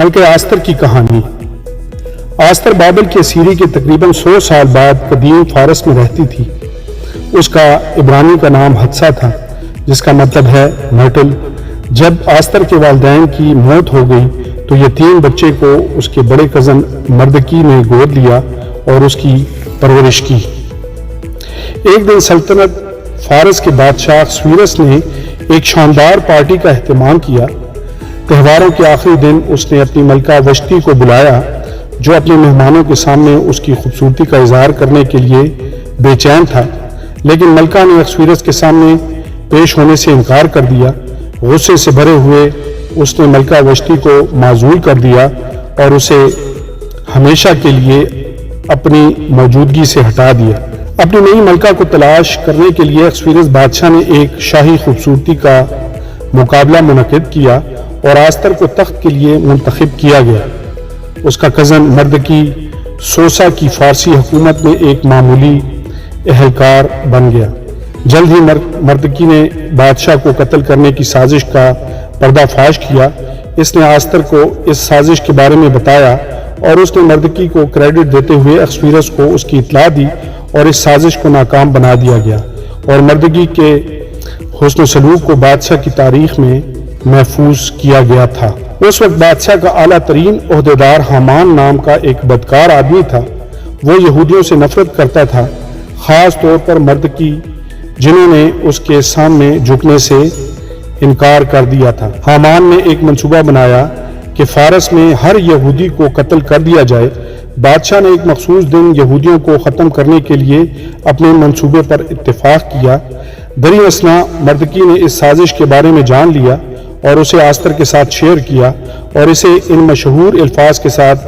ملکہ Esther کی کہانی۔ Esther بابل کے اسیری کے تقریباً 100 سال بعد قدیم فارس میں رہتی تھی۔ اس کا عبرانی کا نام حدسہ تھا، جس کا مطلب ہے مرٹل۔ جب آستر کے والدین کی موت ہو گئی تو یتیم بچے کو اس کے بڑے کزن مردکی نے گود لیا اور اس کی پرورش کی۔ ایک دن سلطنت فارس کے بادشاہ اخشویرس نے ایک شاندار پارٹی کا اہتمام کیا۔ تہواروں کے آخری دن اس نے اپنی ملکہ وشتی کو بلایا، جو اپنے مہمانوں کے سامنے اس کی خوبصورتی کا اظہار کرنے کے لیے بے چین تھا، لیکن ملکہ نے اخشویرس کے سامنے پیش ہونے سے انکار کر دیا۔ غصے سے بھرے ہوئے اس نے ملکہ وشتی کو معزول کر دیا اور اسے ہمیشہ کے لیے اپنی موجودگی سے ہٹا دیا۔ اپنی نئی ملکہ کو تلاش کرنے کے لیے اخشویرس بادشاہ نے ایک شاہی خوبصورتی کا مقابلہ منعقد کیا اور آستر کو تخت کے لیے منتخب کیا گیا۔ اس کا کزن مردکی سوسا کی فارسی حکومت میں ایک معمولی اہلکار بن گیا۔ جلد ہی مردکی نے بادشاہ کو قتل کرنے کی سازش کا پردہ فاش کیا۔ اس نے آستر کو اس سازش کے بارے میں بتایا اور اس نے مردکی کو کریڈٹ دیتے ہوئے اخشویرس کو اس کی اطلاع دی اور اس سازش کو ناکام بنا دیا گیا اور مردکی کے حسن و سلوک کو بادشاہ کی تاریخ میں محفوظ کیا گیا تھا۔ اس وقت بادشاہ کا اعلیٰ ترین عہدیدار حامان نام کا ایک بدکار آدمی تھا۔ وہ یہودیوں سے نفرت کرتا تھا، خاص طور پر مردکی، جنہوں نے اس کے سامنے جھکنے سے انکار کر دیا تھا۔ حامان نے ایک منصوبہ بنایا کہ فارس میں ہر یہودی کو قتل کر دیا جائے۔ بادشاہ نے ایک مخصوص دن یہودیوں کو ختم کرنے کے لیے اپنے منصوبے پر اتفاق کیا۔ بری اثنا مردکی نے اس سازش کے بارے میں جان لیا اور اسے آستر کے ساتھ شیئر کیا اور اسے ان مشہور الفاظ کے ساتھ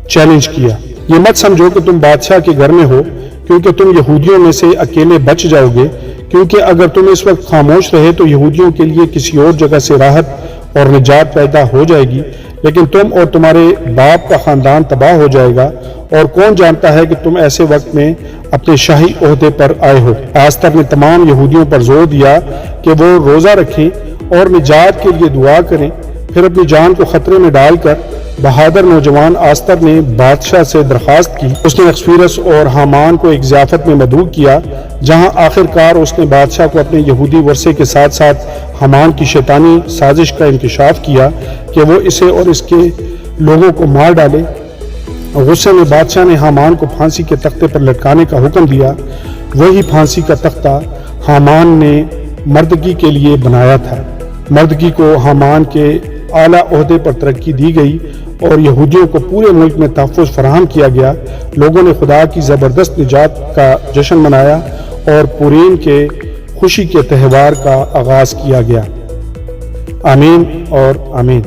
چیلنج کیا: یہ مت سمجھو کہ تم بادشاہ کے گھر میں ہو کیونکہ تم یہودیوں میں سے اکیلے بچ جاؤ گے، کیونکہ اگر تم اس وقت خاموش رہے تو یہودیوں کے لیے کسی اور جگہ سے راحت اور نجات پیدا ہو جائے گی، لیکن تم اور تمہارے باپ کا خاندان تباہ ہو جائے گا، اور کون جانتا ہے کہ تم ایسے وقت میں اپنے شاہی عہدے پر آئے ہو۔ آستر نے تمام یہودیوں پر زور دیا کہ وہ روزہ رکھیں اور نجات کے لیے دعا کریں۔ پھر اپنی جان کو خطرے میں ڈال کر بہادر نوجوان آستر نے بادشاہ سے درخواست کی۔ اس نے اخشویرس اور حامان کو ایک ضیافت میں مدعو کیا، جہاں آخر کار اس نے بادشاہ کو اپنے یہودی ورثے کے ساتھ ساتھ حامان کی شیطانی سازش کا انکشاف کیا کہ وہ اسے اور اس کے لوگوں کو مار ڈالے۔ غصے میں بادشاہ نے حامان کو پھانسی کے تختے پر لٹکانے کا حکم دیا۔ وہی پھانسی کا تختہ حامان نے مردکی کے لیے بنایا تھا۔ مردکی کو حامان کے اعلیٰ عہدے پر ترقی دی گئی اور یہودیوں کو پورے ملک میں تحفظ فراہم کیا گیا۔ لوگوں نے خدا کی زبردست نجات کا جشن منایا اور پوریم کے خوشی کے تہوار کا آغاز کیا گیا۔ آمین اور آمین۔